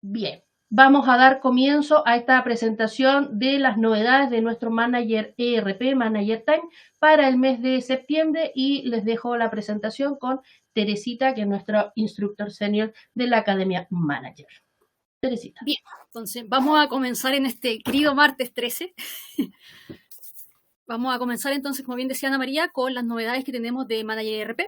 Bien, vamos a dar comienzo a esta presentación de las novedades de nuestro Manager ERP, Manager Time, para el mes de septiembre y les dejo la presentación con Teresita, que es nuestro instructor senior de la Academia Manager. Teresita. Bien, entonces vamos a comenzar en este querido martes 13. Vamos a comenzar entonces, como bien decía Ana María, con las novedades que tenemos de Manager ERP.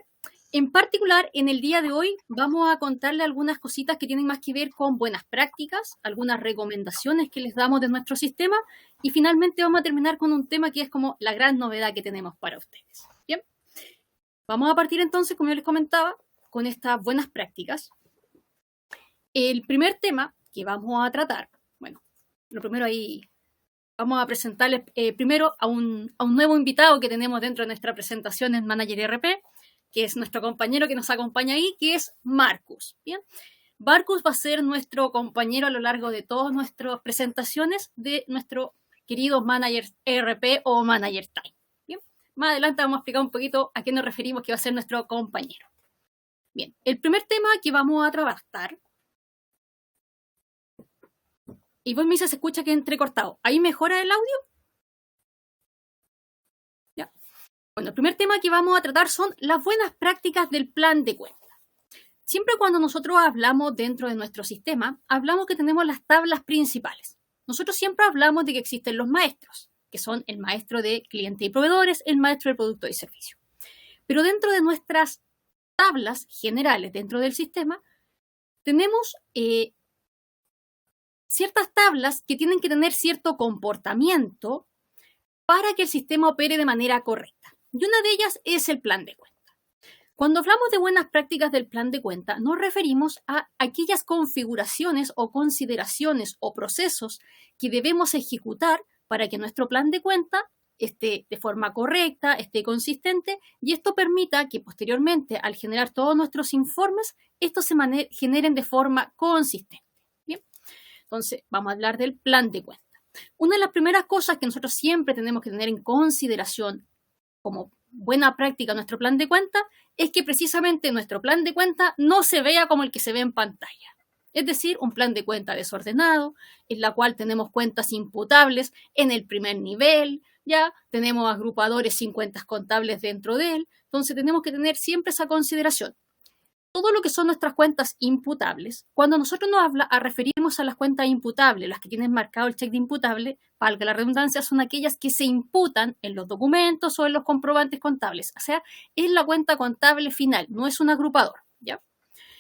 En particular, en el día de hoy vamos a contarle algunas cositas que tienen más que ver con buenas prácticas, algunas recomendaciones que les damos de nuestro sistema y finalmente vamos a terminar con un tema que es como la gran novedad que tenemos para ustedes. Bien, vamos a partir entonces, como yo les comentaba, con estas buenas prácticas. El primer tema que vamos a tratar, bueno, lo primero ahí vamos a presentarles primero a un nuevo invitado que tenemos dentro de nuestra presentación en Manager ERP, que es nuestro compañero que nos acompaña ahí, que es Marcus. Bien, Marcus va a ser nuestro compañero a lo largo de todas nuestras presentaciones de nuestro querido Manager ERP o Manager Time. Bien, más adelante vamos a explicar un poquito a qué nos referimos que va a ser nuestro compañero. Bien, el primer tema que vamos a trabajar, y vos me dices, se escucha que entrecortado. ¿Ahí mejora el audio? Ya. Bueno, el primer tema que vamos a tratar son las buenas prácticas del plan de cuenta. Siempre cuando nosotros hablamos dentro de nuestro sistema, hablamos que tenemos las tablas principales. Nosotros siempre hablamos de que existen los maestros, que son el maestro de clientes y proveedores, el maestro de producto y servicio. Pero dentro de nuestras tablas generales dentro del sistema, tenemos ciertas tablas que tienen que tener cierto comportamiento para que el sistema opere de manera correcta. Y una de ellas es el plan de cuenta. Cuando hablamos de buenas prácticas del plan de cuenta, nos referimos a aquellas configuraciones o consideraciones o procesos que debemos ejecutar para que nuestro plan de cuenta esté de forma correcta, esté consistente y esto permita que posteriormente, al generar todos nuestros informes, estos se generen de forma consistente. Bien, entonces vamos a hablar del plan de cuenta. Una de las primeras cosas que nosotros siempre tenemos que tener en consideración como buena práctica nuestro plan de cuenta es que precisamente nuestro plan de cuenta no se vea como el que se ve en pantalla. Es decir, un plan de cuenta desordenado, en la cual tenemos cuentas imputables en el primer nivel, ya tenemos agrupadores sin cuentas contables dentro de él. Entonces tenemos que tener siempre esa consideración. Todo lo que son nuestras cuentas imputables, cuando nosotros nos referimos a las cuentas imputables, las que tienen marcado el check de imputable, valga la redundancia, son aquellas que se imputan en los documentos o en los comprobantes contables. O sea, es la cuenta contable final, no es un agrupador, ¿ya?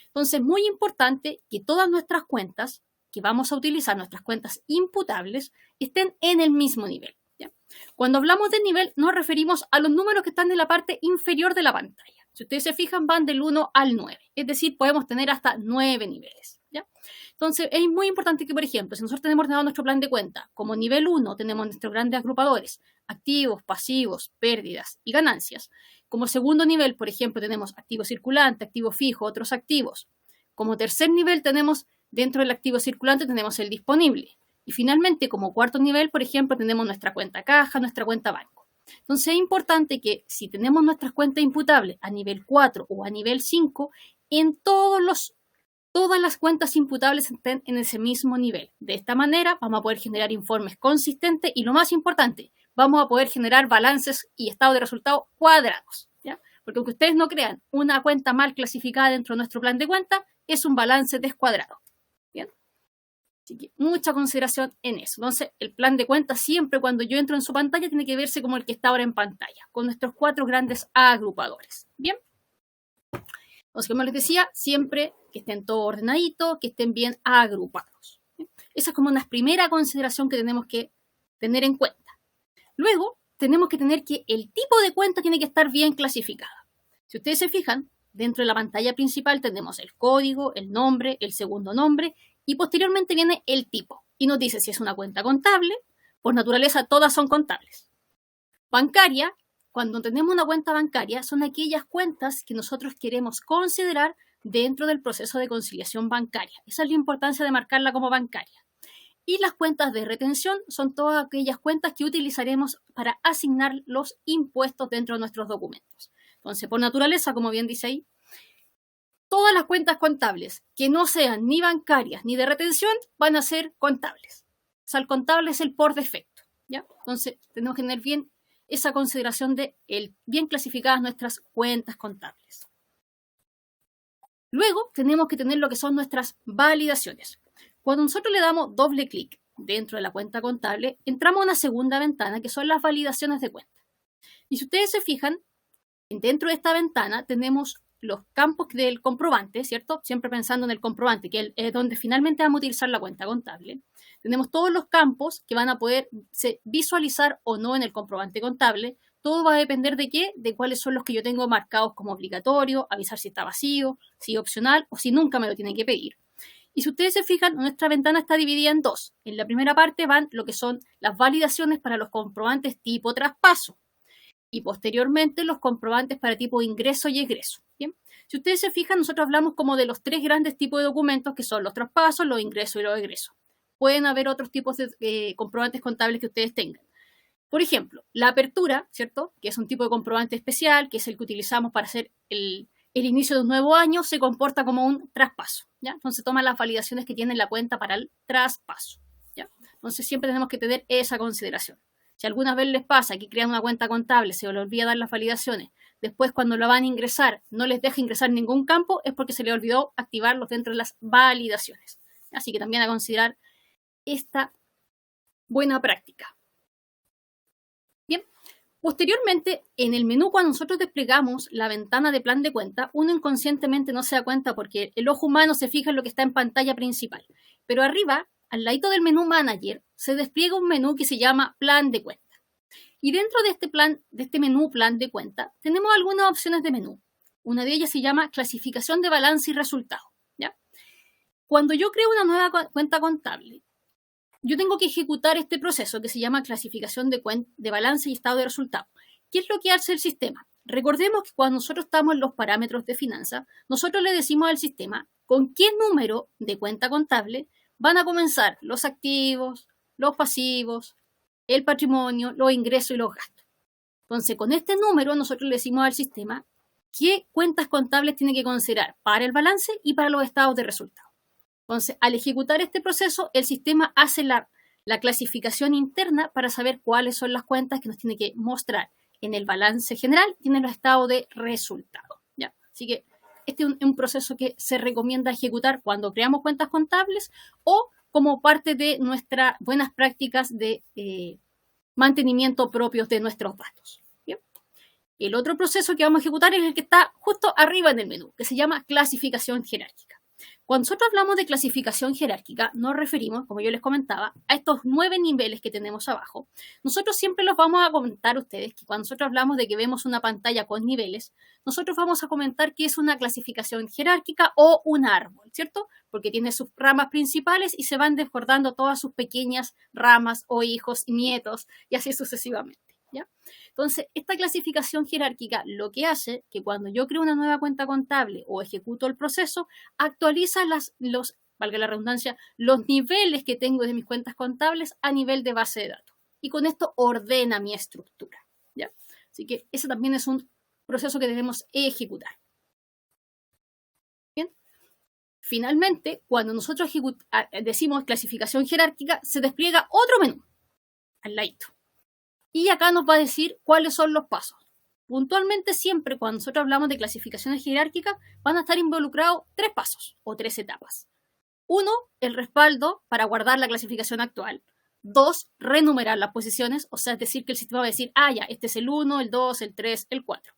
Entonces, muy importante que todas nuestras cuentas que vamos a utilizar, nuestras cuentas imputables, estén en el mismo nivel, ¿ya? Cuando hablamos de nivel, nos referimos a los números que están en la parte inferior de la pantalla. Si ustedes se fijan, van del 1 al 9. Es decir, podemos tener hasta 9 niveles, ¿ya? Entonces, es muy importante que, por ejemplo, si nosotros tenemos ordenado nuestro plan de cuenta, como nivel 1 tenemos nuestros grandes agrupadores, activos, pasivos, pérdidas y ganancias. Como segundo nivel, por ejemplo, tenemos activo circulante, activo fijo, otros activos. Como tercer nivel tenemos, dentro del activo circulante tenemos el disponible. Y finalmente, como cuarto nivel, por ejemplo, tenemos nuestra cuenta caja, nuestra cuenta banco. Entonces es importante que si tenemos nuestras cuentas imputables a nivel 4 o a nivel 5, en todas las cuentas imputables estén en ese mismo nivel. De esta manera vamos a poder generar informes consistentes y lo más importante, vamos a poder generar balances y estado de resultados cuadrados, ¿ya? Porque aunque ustedes no crean, una cuenta mal clasificada dentro de nuestro plan de cuenta es un balance descuadrado. ¿Bien? Así que mucha consideración en eso. Entonces, el plan de cuenta siempre cuando yo entro en su pantalla tiene que verse como el que está ahora en pantalla, con nuestros 4 grandes agrupadores. Bien. Entonces, como les decía, siempre que estén todo ordenadito, que estén bien agrupados. ¿Bien? Esa es como una primera consideración que tenemos que tener en cuenta. Luego, tenemos que tener que el tipo de cuenta tiene que estar bien clasificada. Si ustedes se fijan, dentro de la pantalla principal tenemos el código, el nombre, el segundo nombre y posteriormente viene el tipo. Y nos dice si es una cuenta contable, por naturaleza todas son contables. Bancaria, cuando tenemos una cuenta bancaria, son aquellas cuentas que nosotros queremos considerar dentro del proceso de conciliación bancaria. Esa es la importancia de marcarla como bancaria. Y las cuentas de retención son todas aquellas cuentas que utilizaremos para asignar los impuestos dentro de nuestros documentos. Entonces, por naturaleza, como bien dice ahí, todas las cuentas contables que no sean ni bancarias ni de retención van a ser contables. O sea, el contable es el por defecto, ¿ya? Entonces, tenemos que tener bien esa consideración de bien clasificadas nuestras cuentas contables. Luego, tenemos que tener lo que son nuestras validaciones. Cuando nosotros le damos doble clic dentro de la cuenta contable, entramos a una segunda ventana que son las validaciones de cuenta. Y si ustedes se fijan, dentro de esta ventana tenemos los campos del comprobante, ¿cierto? Siempre pensando en el comprobante, que es donde finalmente vamos a utilizar la cuenta contable. Tenemos todos los campos que van a poder visualizar o no en el comprobante contable. Todo va a depender de qué, de cuáles son los que yo tengo marcados como obligatorio, avisar si está vacío, si opcional o si nunca me lo tienen que pedir. Y si ustedes se fijan, nuestra ventana está dividida en dos. En la primera parte van lo que son las validaciones para los comprobantes tipo traspaso. Y posteriormente los comprobantes para tipo ingreso y egreso. ¿Bien? Si ustedes se fijan, nosotros hablamos como de los tres grandes tipos de documentos que son los traspasos, los ingresos y los egresos. Pueden haber otros tipos de comprobantes contables que ustedes tengan. Por ejemplo, la apertura, ¿cierto? Que es un tipo de comprobante especial, que es el que utilizamos para hacer el inicio de un nuevo año, se comporta como un traspaso, ¿ya? Entonces toma las validaciones que tiene la cuenta para el traspaso, ¿ya? Entonces siempre tenemos que tener esa consideración. Si alguna vez les pasa que crean una cuenta contable, se les olvida dar las validaciones, después cuando la van a ingresar no les deja ingresar ningún campo, es porque se les olvidó activarlos dentro de las validaciones. Así que también a considerar esta buena práctica. Bien, posteriormente en el menú cuando nosotros desplegamos la ventana de plan de cuenta, uno inconscientemente no se da cuenta porque el ojo humano se fija en lo que está en pantalla principal, pero arriba, al ladito del menú Manager, se despliega un menú que se llama Plan de Cuenta. Y dentro de este menú Plan de Cuenta, tenemos algunas opciones de menú. Una de ellas se llama Clasificación de balance y resultado, ¿ya? Cuando yo creo una nueva cuenta contable, yo tengo que ejecutar este proceso que se llama clasificación de balance y estado de resultado. ¿Qué es lo que hace el sistema? Recordemos que cuando nosotros estamos en los parámetros de finanzas, nosotros le decimos al sistema con qué número de cuenta contable van a comenzar los activos, los pasivos, el patrimonio, los ingresos y los gastos. Entonces, con este número nosotros le decimos al sistema qué cuentas contables tiene que considerar para el balance y para los estados de resultado. Entonces, al ejecutar este proceso, el sistema hace la clasificación interna para saber cuáles son las cuentas que nos tiene que mostrar en el balance general y en los estados de resultado, ¿ya? Así que este es un proceso que se recomienda ejecutar cuando creamos cuentas contables o como parte de nuestras buenas prácticas de mantenimiento propios de nuestros datos. ¿Bien? El otro proceso que vamos a ejecutar es el que está justo arriba en el menú, que se llama clasificación jerárquica. Cuando nosotros hablamos de clasificación jerárquica, nos referimos, como yo les comentaba, a estos 9 niveles que tenemos abajo. Nosotros siempre los vamos a comentar a ustedes, que cuando nosotros hablamos de que vemos una pantalla con niveles, nosotros vamos a comentar que es una clasificación jerárquica o un árbol, ¿cierto? Porque tiene sus ramas principales y se van desbordando todas sus pequeñas ramas o hijos y nietos y así sucesivamente, ¿ya? Entonces, esta clasificación jerárquica lo que hace que cuando yo creo una nueva cuenta contable o ejecuto el proceso, actualiza valga la redundancia, los niveles que tengo de mis cuentas contables a nivel de base de datos. Y con esto ordena mi estructura, ¿ya? Así que ese también es un proceso que debemos ejecutar. Bien. Finalmente, cuando nosotros decimos clasificación jerárquica, se despliega otro menú al ladito. Y acá nos va a decir cuáles son los pasos. Puntualmente siempre cuando nosotros hablamos de clasificaciones jerárquicas van a estar involucrados 3 pasos o 3 etapas. 1, el respaldo para guardar la clasificación actual. 2, renumerar las posiciones, o sea, es decir, que el sistema va a decir, ya, este es el 1, el 2, el 3, el 4.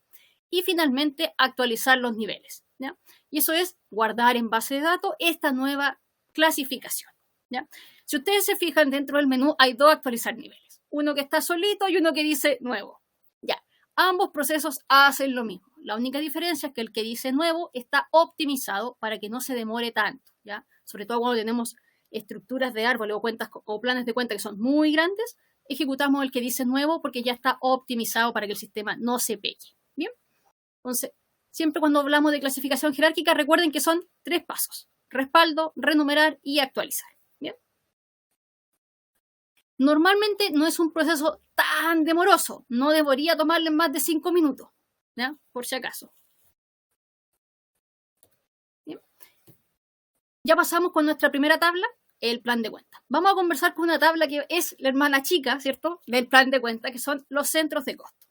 Y finalmente, actualizar los niveles, ¿ya? Y eso es guardar en base de datos esta nueva clasificación, ¿ya? Si ustedes se fijan, dentro del menú hay 2 actualizar niveles. Uno que está solito y uno que dice nuevo. Ya, ambos procesos hacen lo mismo. La única diferencia es que el que dice nuevo está optimizado para que no se demore tanto, ¿ya? Sobre todo cuando tenemos estructuras de árboles o cuentas o planes de cuenta que son muy grandes, ejecutamos el que dice nuevo porque ya está optimizado para que el sistema no se pegue. Bien, entonces, siempre cuando hablamos de clasificación jerárquica, recuerden que son 3 pasos: respaldo, renumerar y actualizar. Bien. Normalmente no es un proceso tan demoroso, no debería tomarle más de 5 minutos, ¿ya? Por si acaso. Ya pasamos con nuestra primera tabla, el plan de cuenta. Vamos a conversar con una tabla que es la hermana chica, ¿cierto?, del plan de cuenta, que son los centros de costo.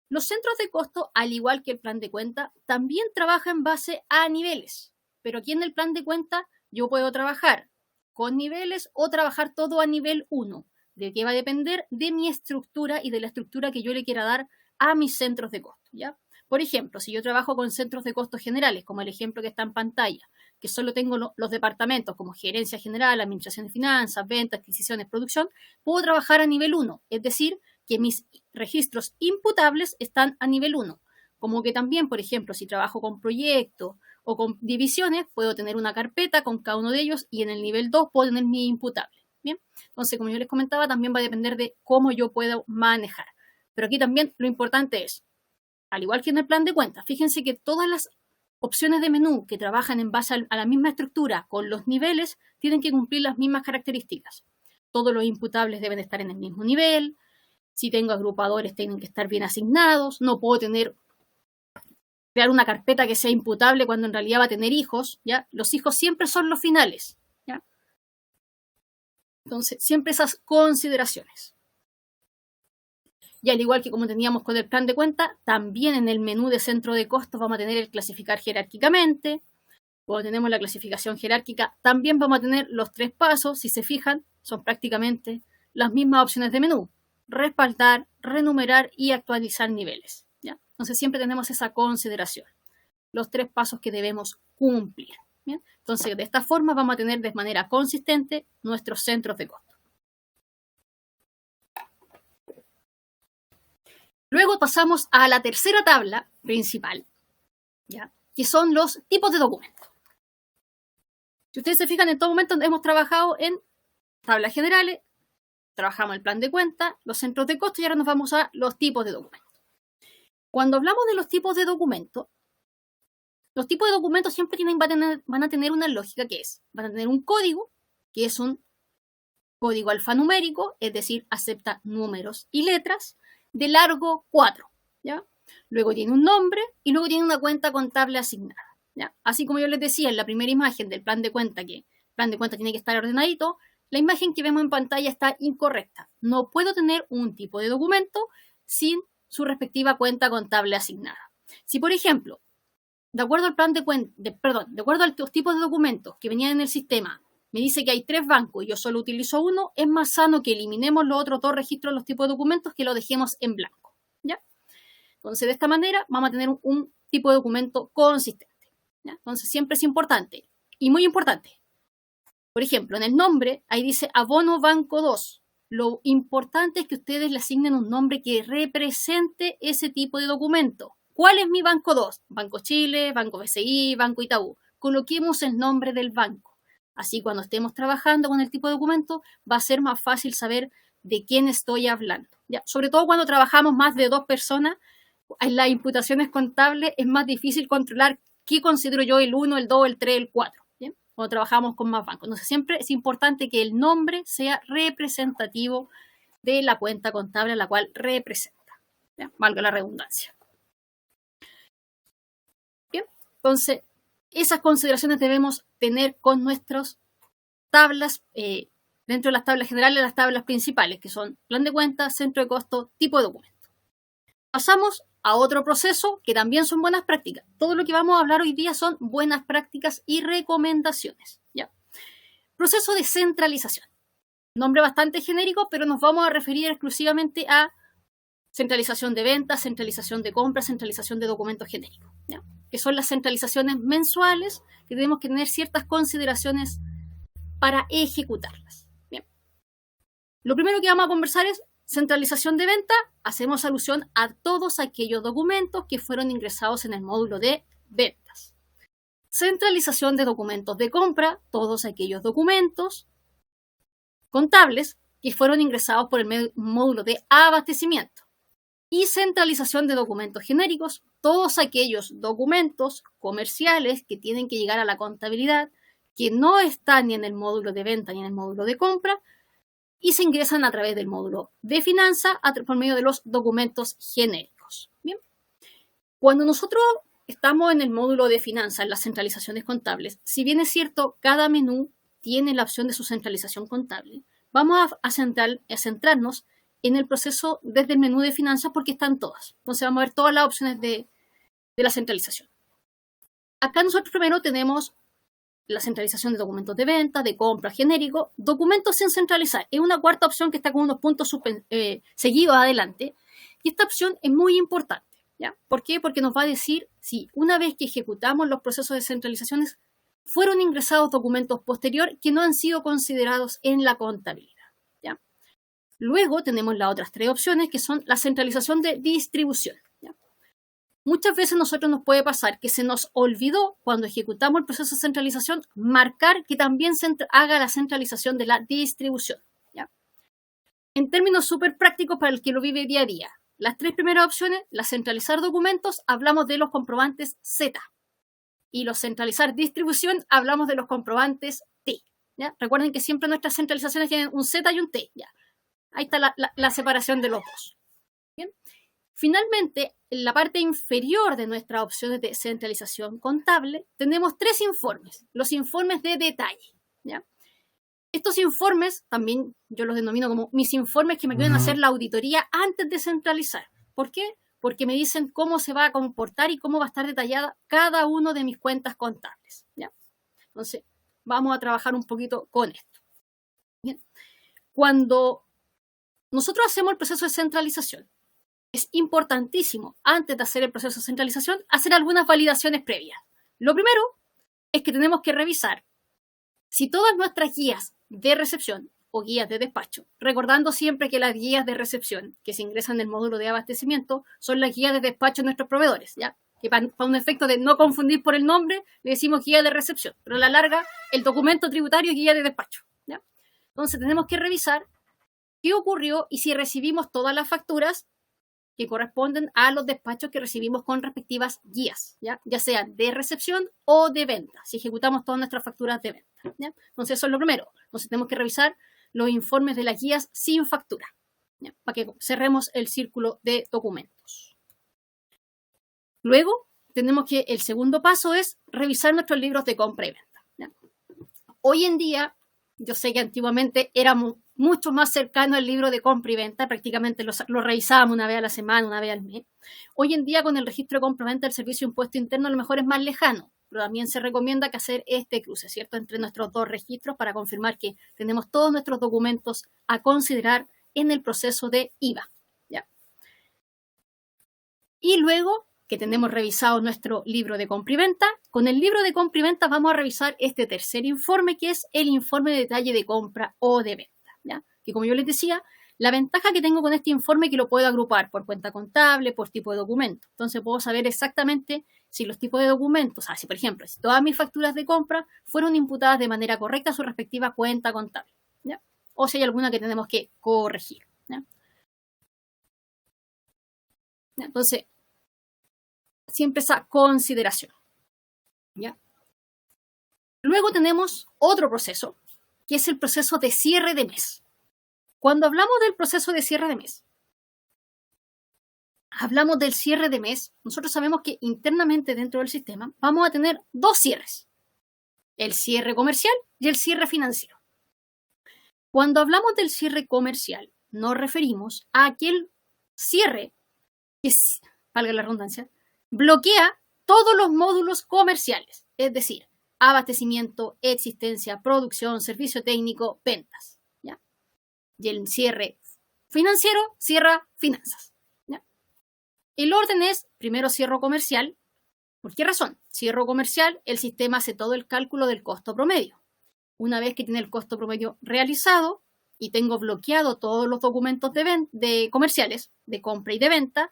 Los centros de costo, al igual que el plan de cuenta, también trabajan en base a niveles. Pero aquí en el plan de cuenta yo puedo trabajar con niveles o trabajar todo a nivel 1. ¿De qué va a depender? De mi estructura y de la estructura que yo le quiera dar a mis centros de costo, ¿ya? Por ejemplo, si yo trabajo con centros de costos generales, como el ejemplo que está en pantalla, que solo tengo los departamentos como gerencia general, administración de finanzas, ventas, adquisiciones, producción, puedo trabajar a nivel 1, es decir, que mis registros imputables están a nivel 1. Como que también, por ejemplo, si trabajo con proyectos o con divisiones, puedo tener una carpeta con cada uno de ellos y en el nivel 2 puedo tener mi imputable. Bien, entonces, como yo les comentaba, también va a depender de cómo yo puedo manejar. Pero aquí también lo importante es, al igual que en el plan de cuentas, fíjense que todas las opciones de menú que trabajan en base a la misma estructura con los niveles tienen que cumplir las mismas características. Todos los imputables deben estar en el mismo nivel. Si tengo agrupadores, tienen que estar bien asignados. No puedo crear una carpeta que sea imputable cuando en realidad va a tener hijos, ¿ya? Los hijos siempre son los finales, ¿ya? Entonces, siempre esas consideraciones. Y al igual que como teníamos con el plan de cuenta, también en el menú de centro de costos vamos a tener el clasificar jerárquicamente. Cuando tenemos la clasificación jerárquica, también vamos a tener los 3 pasos. Si se fijan, son prácticamente las mismas opciones de menú. Respaldar, renumerar y actualizar niveles, ¿ya? Entonces siempre tenemos esa consideración, los 3 pasos que debemos cumplir, ¿bien? Entonces de esta forma vamos a tener de manera consistente nuestros centros de costo. Luego pasamos a la tercera tabla principal, ¿ya?, que son los tipos de documentos. Si ustedes se fijan, en todo momento hemos trabajado en tablas generales, trabajamos el plan de cuenta, los centros de costo y ahora nos vamos a los tipos de documentos. Cuando hablamos de los tipos de documentos siempre van a tener una lógica que es, van a tener un código, que es un código alfanumérico, es decir, acepta números y letras, de largo 4, ¿ya? Luego tiene un nombre y luego tiene una cuenta contable asignada, ¿ya? Así como yo les decía en la primera imagen del plan de cuenta, que el plan de cuenta tiene que estar ordenadito, la imagen que vemos en pantalla está incorrecta. No puedo tener un tipo de documento sin su respectiva cuenta contable asignada. Si, por ejemplo, de acuerdo al de acuerdo a los tipos de documentos que venían en el sistema, me dice que hay 3 bancos y yo solo utilizo uno, es más sano que eliminemos los otros 2 registros de los tipos de documentos que lo dejemos en blanco, ¿ya? Entonces, de esta manera vamos a tener un tipo de documento consistente, ¿ya? Entonces, siempre es importante y muy importante. Por ejemplo, en el nombre, ahí dice abono banco 2. Lo importante es que ustedes le asignen un nombre que represente ese tipo de documento. ¿Cuál es mi banco 2? Banco Chile, Banco BCI, Banco Itaú. Coloquemos el nombre del banco. Así cuando estemos trabajando con el tipo de documento va a ser más fácil saber de quién estoy hablando, ¿ya? Sobre todo cuando trabajamos más de 2 personas, en las imputaciones contables es más difícil controlar qué considero yo el 1, el 2, el 3, el 4. Cuando trabajamos con más bancos. Entonces siempre es importante que el nombre sea representativo de la cuenta contable a la cual representa, ¿ya? Valga la redundancia. Bien, entonces esas consideraciones debemos tener con nuestras tablas, dentro de las tablas generales, las tablas principales, que son plan de cuenta, centro de costo, tipo de documento. Pasamos a otro proceso que también son buenas prácticas. Todo lo que vamos a hablar hoy día son buenas prácticas y recomendaciones, ¿ya? Proceso de centralización. Nombre bastante genérico, pero nos vamos a referir exclusivamente a centralización de ventas, centralización de compras, centralización de documentos genéricos, ¿ya? Que son las centralizaciones mensuales que tenemos que tener ciertas consideraciones para ejecutarlas. Bien. Lo primero que vamos a conversar es centralización de venta. Hacemos alusión a todos aquellos documentos que fueron ingresados en el módulo de ventas. Centralización de documentos de compra, todos aquellos documentos contables que fueron ingresados por el módulo de abastecimiento. Y centralización de documentos genéricos, todos aquellos documentos comerciales que tienen que llegar a la contabilidad, que no están ni en el módulo de venta ni en el módulo de compra, y se ingresan a través del módulo de finanzas por medio de los documentos genéricos. Bien. Cuando nosotros estamos en el módulo de finanzas, en las centralizaciones contables. Si bien es cierto, cada menú tiene la opción de su centralización contable, vamos a centrarnos en el proceso desde el menú de finanzas porque están todas. Entonces vamos a ver todas las opciones de la centralización. Acá nosotros primero tenemos la centralización de documentos de venta, de compra genérico, documentos sin centralizar. Es una cuarta opción que está con unos puntos seguidos adelante. Y esta opción es muy importante. ¿Ya? ¿Por qué? Porque nos va a decir si una vez que ejecutamos los procesos de centralizaciones fueron ingresados documentos posterior que no han sido considerados en la contabilidad. ¿Ya? Luego tenemos las otras tres opciones que son la centralización de distribución. ¿Ya? Muchas veces nosotros nos puede pasar que se nos olvidó cuando ejecutamos el proceso de centralización marcar que también se haga la centralización de la distribución. ¿Ya? En términos súper prácticos para el que lo vive día a día, las tres primeras opciones, la centralizar documentos, hablamos de los comprobantes Z. Y los centralizar distribución, hablamos de los comprobantes T. ¿Ya? Recuerden que siempre nuestras centralizaciones tienen un Z y un T. ¿Ya? Ahí está la separación de los dos. ¿Bien? Finalmente, en la parte inferior de nuestras opciones de centralización contable, tenemos tres informes. Los informes de detalle. ¿Ya? Estos informes, también yo los denomino como mis informes que me ayudan a hacer la auditoría antes de centralizar. ¿Por qué? Porque me dicen cómo se va a comportar y cómo va a estar detallada cada uno de mis cuentas contables. ¿Ya? Entonces, vamos a trabajar un poquito con esto. ¿Bien? Cuando nosotros hacemos el proceso de centralización, es importantísimo, antes de hacer el proceso de centralización, hacer algunas validaciones previas. Lo primero es que tenemos que revisar si todas nuestras guías de recepción o guías de despacho, recordando siempre que las guías de recepción que se ingresan en el módulo de abastecimiento son las guías de despacho de nuestros proveedores, ¿ya? Que para un efecto de no confundir por el nombre, le decimos guía de recepción, pero a la larga el documento tributario es guía de despacho, ¿ya? Entonces tenemos que revisar qué ocurrió y si recibimos todas las facturas que corresponden a los despachos que recibimos con respectivas guías, ¿ya? Ya sean de recepción o de venta, si ejecutamos todas nuestras facturas de venta, ¿ya? Entonces eso es lo primero. Entonces tenemos que revisar los informes de las guías sin factura, ¿ya? Para que cerremos el círculo de documentos. Luego tenemos que el segundo paso es revisar nuestros libros de compra y venta, ¿ya? Hoy en día, yo sé que antiguamente éramos mucho más cercano al libro de compra y venta, prácticamente lo revisábamos una vez a la semana, una vez al mes. Hoy en día con el registro de compra y venta del Servicio de Impuesto Interno a lo mejor es más lejano, pero también se recomienda que hacer este cruce, ¿cierto?, entre nuestros dos registros para confirmar que tenemos todos nuestros documentos a considerar en el proceso de IVA, ¿ya? Y luego que tenemos revisado nuestro libro de compra y venta, con el libro de compra y venta vamos a revisar este tercer informe que es el informe de detalle de compra o de venta. ¿Ya? Que como yo les decía, la ventaja que tengo con este informe es que lo puedo agrupar por cuenta contable, por tipo de documento. Entonces puedo saber exactamente si los tipos de documentos, si por ejemplo, si todas mis facturas de compra fueron imputadas de manera correcta a su respectiva cuenta contable, ¿ya? O si hay alguna que tenemos que corregir, ¿ya? Entonces, siempre esa consideración, ¿ya? Luego tenemos otro proceso, que es el proceso de cierre de mes. Cuando hablamos del proceso de cierre de mes, hablamos del cierre de mes, nosotros sabemos que internamente dentro del sistema vamos a tener dos cierres, el cierre comercial y el cierre financiero. Cuando hablamos del cierre comercial, nos referimos a aquel cierre que, valga la redundancia, bloquea todos los módulos comerciales, es decir, abastecimiento, existencia, producción, servicio técnico, ventas, ¿ya? Y el cierre financiero cierra finanzas, ¿ya? El orden es, primero cierro comercial. ¿Por qué razón? Cierro comercial, el sistema hace todo el cálculo del costo promedio. Una vez que tiene el costo promedio realizado y tengo bloqueado todos los documentos de comerciales, de compra y de venta,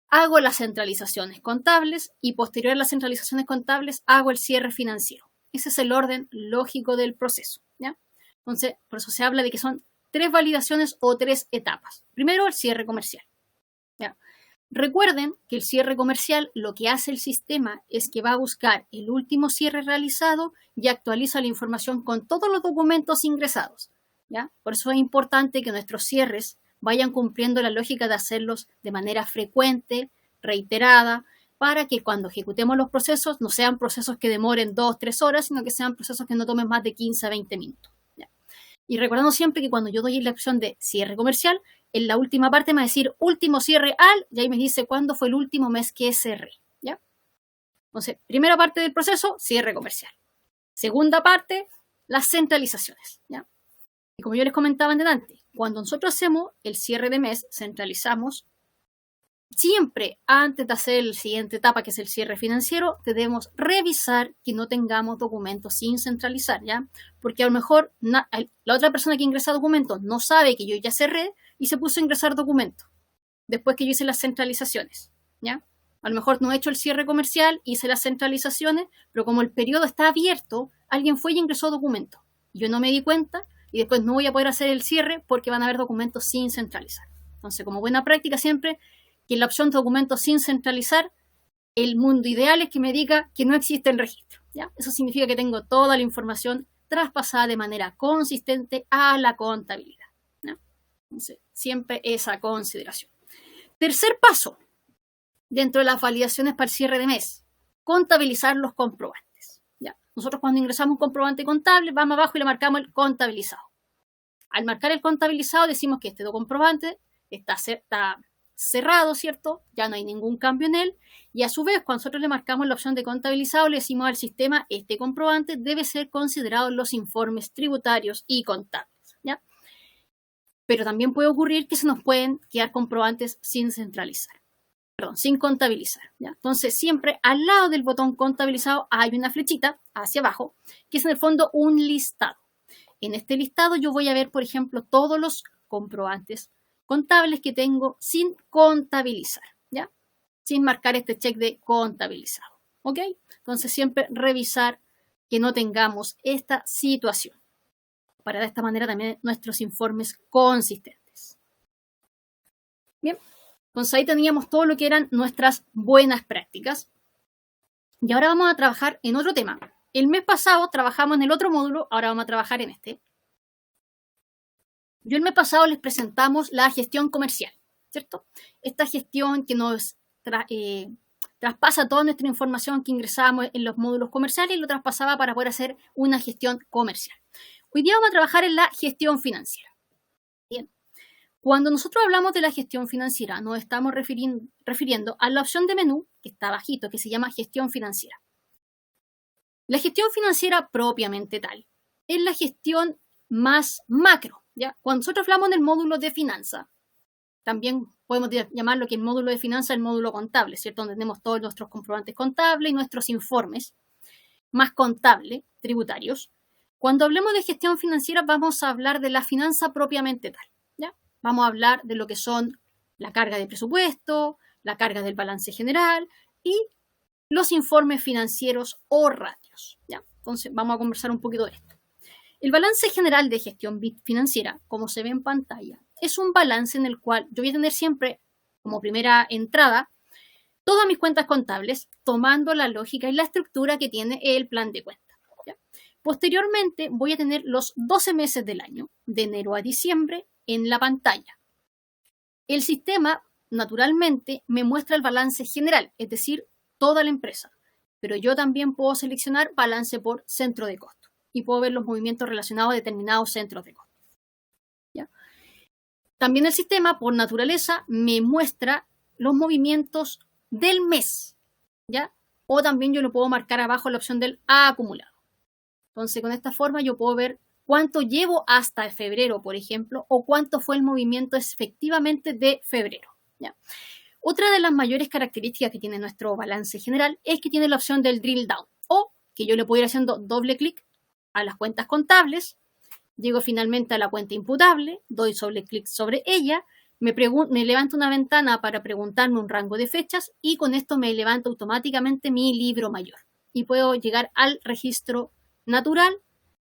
hago las centralizaciones contables y posterior a las centralizaciones contables hago el cierre financiero. Ese es el orden lógico del proceso, ¿ya? Entonces, por eso se habla de que son 3 validaciones o 3 etapas. Primero, el cierre comercial, ¿ya? Recuerden que el cierre comercial lo que hace el sistema es que va a buscar el último cierre realizado y actualiza la información con todos los documentos ingresados, ¿ya? Por eso es importante que nuestros cierres vayan cumpliendo la lógica de hacerlos de manera frecuente, reiterada, para que cuando ejecutemos los procesos no sean procesos que demoren 2-3 horas, sino que sean procesos que no tomen más de 15 a 20 minutos. ¿Ya? Y recordando siempre que cuando yo doy la opción de cierre comercial, en la última parte me va a decir último cierre al, y ahí me dice cuándo fue el último mes que cerré. ¿Ya? Entonces, primera parte del proceso, cierre comercial. Segunda parte, las centralizaciones. ¿Ya? Y como yo les comentaba antes, cuando nosotros hacemos el cierre de mes, centralizamos. Siempre antes de hacer la siguiente etapa, que es el cierre financiero, debemos revisar que no tengamos documentos sin centralizar, ¿ya? Porque a lo mejor la otra persona que ingresa documentos no sabe que yo ya cerré y se puso a ingresar documentos después que yo hice las centralizaciones, ¿ya? A lo mejor no he hecho el cierre comercial, hice las centralizaciones, pero como el periodo está abierto, alguien fue y ingresó documentos. Yo no me di cuenta y después no voy a poder hacer el cierre porque van a haber documentos sin centralizar. Entonces, como buena práctica siempre, que en la opción de documentos sin centralizar, el mundo ideal es que me diga que no existe el registro. ¿Ya? Eso significa que tengo toda la información traspasada de manera consistente a la contabilidad. ¿Ya? Entonces, siempre esa consideración. Tercer paso, dentro de las validaciones para el cierre de mes, contabilizar los comprobantes. ¿Ya? Nosotros cuando ingresamos un comprobante contable, vamos abajo y le marcamos el contabilizado. Al marcar el contabilizado decimos que este comprobante está cerrado, ¿cierto? Ya no hay ningún cambio en él. Y a su vez, cuando nosotros le marcamos la opción de contabilizado, le decimos al sistema, este comprobante debe ser considerado en los informes tributarios y contables, ¿ya? Pero también puede ocurrir que se nos pueden quedar comprobantes sin centralizar. Perdón, sin contabilizar, ¿ya? Entonces, siempre al lado del botón contabilizado hay una flechita hacia abajo, que es en el fondo un listado. En este listado yo voy a ver, por ejemplo, todos los comprobantes contables que tengo sin contabilizar, ¿ya? Sin marcar este check de contabilizado, ¿ok? Entonces siempre revisar que no tengamos esta situación para de esta manera también nuestros informes consistentes. Bien, entonces ahí teníamos todo lo que eran nuestras buenas prácticas y ahora vamos a trabajar en otro tema. El mes pasado trabajamos en el otro módulo, ahora vamos a trabajar en este. Yo el mes pasado les presentamos la gestión comercial, ¿cierto? Esta gestión que nos traspasa toda nuestra información que ingresamos en los módulos comerciales y lo traspasaba para poder hacer una gestión comercial. Hoy día vamos a trabajar en la gestión financiera. Bien. Cuando nosotros hablamos de la gestión financiera, nos estamos refiriendo a la opción de menú que está bajito, que se llama gestión financiera. La gestión financiera propiamente tal es la gestión más macro. ¿Ya? Cuando nosotros hablamos del módulo de finanza, también podemos llamarlo que el módulo de finanza es el módulo contable, ¿cierto? Donde tenemos todos nuestros comprobantes contables y nuestros informes más contables, tributarios. Cuando hablemos de gestión financiera, vamos a hablar de la finanza propiamente tal, ¿ya? Vamos a hablar de lo que son la carga de presupuesto, la carga del balance general y los informes financieros o ratios, ¿ya? Entonces, vamos a conversar un poquito de esto. El balance general de gestión financiera, como se ve en pantalla, es un balance en el cual yo voy a tener siempre como primera entrada todas mis cuentas contables, tomando la lógica y la estructura que tiene el plan de cuenta. ¿Ya? Posteriormente voy a tener los 12 meses del año, de enero a diciembre, en la pantalla. El sistema, naturalmente, me muestra el balance general, es decir, toda la empresa, pero yo también puedo seleccionar balance por centro de costo. Y puedo ver los movimientos relacionados a determinados centros de costo. ¿Ya? También el sistema, por naturaleza, me muestra los movimientos del mes. ¿Ya? O también yo lo puedo marcar abajo en la opción del acumulado. Entonces, con esta forma yo puedo ver cuánto llevo hasta febrero, por ejemplo, o cuánto fue el movimiento efectivamente de febrero. ¿Ya? Otra de las mayores características que tiene nuestro balance general es que tiene la opción del drill down, o que yo le puedo ir haciendo doble clic a las cuentas contables, llego finalmente a la cuenta imputable, doy doble clic sobre ella, me levanto una ventana para preguntarme un rango de fechas y con esto me levanta automáticamente mi libro mayor y puedo llegar al registro natural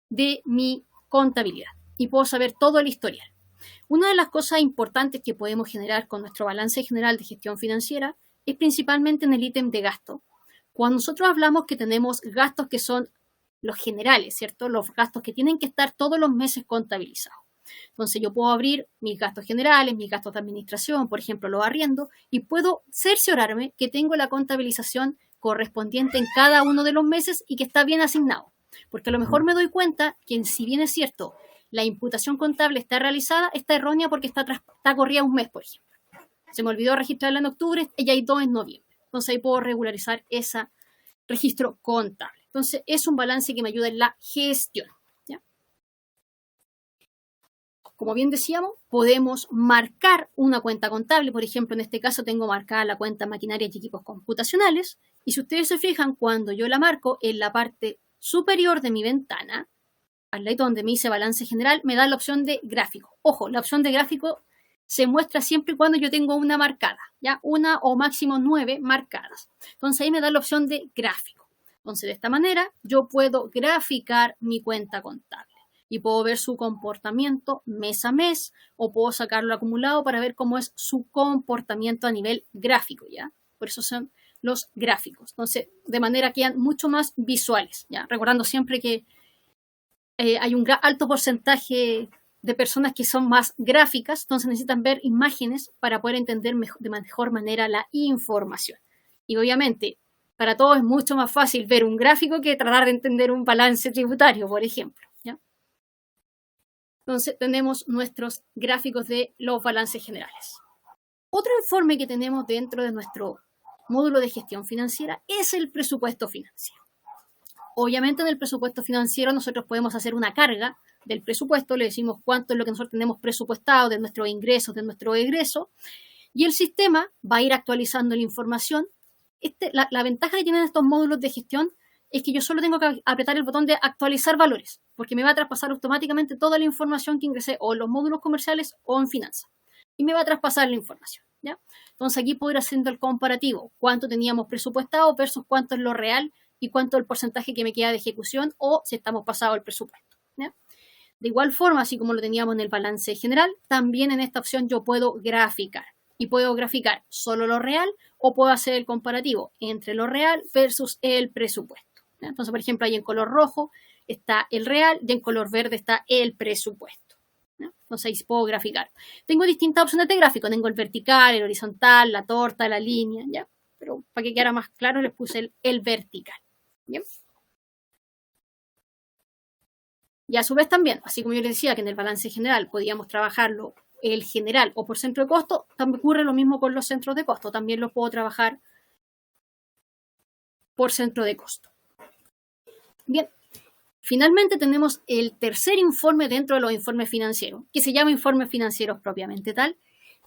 de mi contabilidad y puedo saber todo el historial. Una de las cosas importantes que podemos generar con nuestro balance general de gestión financiera es principalmente en el ítem de gasto. Cuando nosotros hablamos que tenemos gastos que son los generales, ¿cierto? Los gastos que tienen que estar todos los meses contabilizados. Entonces yo puedo abrir mis gastos generales, mis gastos de administración, por ejemplo, los arriendos, y puedo cerciorarme que tengo la contabilización correspondiente en cada uno de los meses y que está bien asignado. Porque a lo mejor me doy cuenta que, si bien es cierto, la imputación contable está realizada, está errónea porque está corrida un mes, por ejemplo. Se me olvidó registrarla en octubre y hay 2 en noviembre. Entonces ahí puedo regularizar ese registro contable. Entonces es un balance que me ayuda en la gestión. ¿Ya? Como bien decíamos, podemos marcar una cuenta contable. Por ejemplo, en este caso tengo marcada la cuenta maquinaria y equipos computacionales. Y si ustedes se fijan, cuando yo la marco en la parte superior de mi ventana, al lado donde me dice balance general, me da la opción de gráfico. Ojo, la opción de gráfico se muestra siempre y cuando yo tengo una marcada, ¿ya? Una o máximo 9 marcadas. Entonces ahí me da la opción de gráfico. Entonces de esta manera yo puedo graficar mi cuenta contable y puedo ver su comportamiento mes a mes o puedo sacarlo acumulado para ver cómo es su comportamiento a nivel gráfico, ¿ya? Por eso son los gráficos. Entonces, de manera que sean mucho más visuales, ¿ya? Recordando siempre que hay un alto porcentaje de personas que son más gráficas, entonces necesitan ver imágenes para poder entender de mejor manera la información. Y obviamente, para todos es mucho más fácil ver un gráfico que tratar de entender un balance tributario, por ejemplo, ¿ya? Entonces, tenemos nuestros gráficos de los balances generales. Otro informe que tenemos dentro de nuestro módulo de gestión financiera es el presupuesto financiero. Obviamente en el presupuesto financiero nosotros podemos hacer una carga del presupuesto, le decimos cuánto es lo que nosotros tenemos presupuestado de nuestros ingresos, de nuestro egreso, y el sistema va a ir actualizando la información. La ventaja que tienen estos módulos de gestión es que yo solo tengo que apretar el botón de actualizar valores, porque me va a traspasar automáticamente toda la información que ingresé o en los módulos comerciales o en finanzas, y me va a traspasar la información, ¿ya? Entonces aquí puedo ir haciendo el comparativo, cuánto teníamos presupuestado versus cuánto es lo real y cuánto es el porcentaje que me queda de ejecución o si estamos pasados el presupuesto, ¿ya? De igual forma, así como lo teníamos en el balance general, también en esta opción yo puedo graficar. Y puedo graficar solo lo real o puedo hacer el comparativo entre lo real versus el presupuesto, ¿ya? Entonces, por ejemplo, ahí en color rojo está el real y en color verde está el presupuesto, ¿ya? Entonces ahí puedo graficar. Tengo distintas opciones de gráfico. Tengo el vertical, el horizontal, la torta, la línea, ¿ya? Pero para que quedara más claro les puse el vertical. ¿Bien? Y a su vez también, así como yo les decía que en el balance general podíamos trabajarlo el general o por centro de costo, también ocurre lo mismo con los centros de costo. También los puedo trabajar por centro de costo. Bien, finalmente tenemos el tercer informe dentro de los informes financieros, que se llama informes financieros propiamente tal,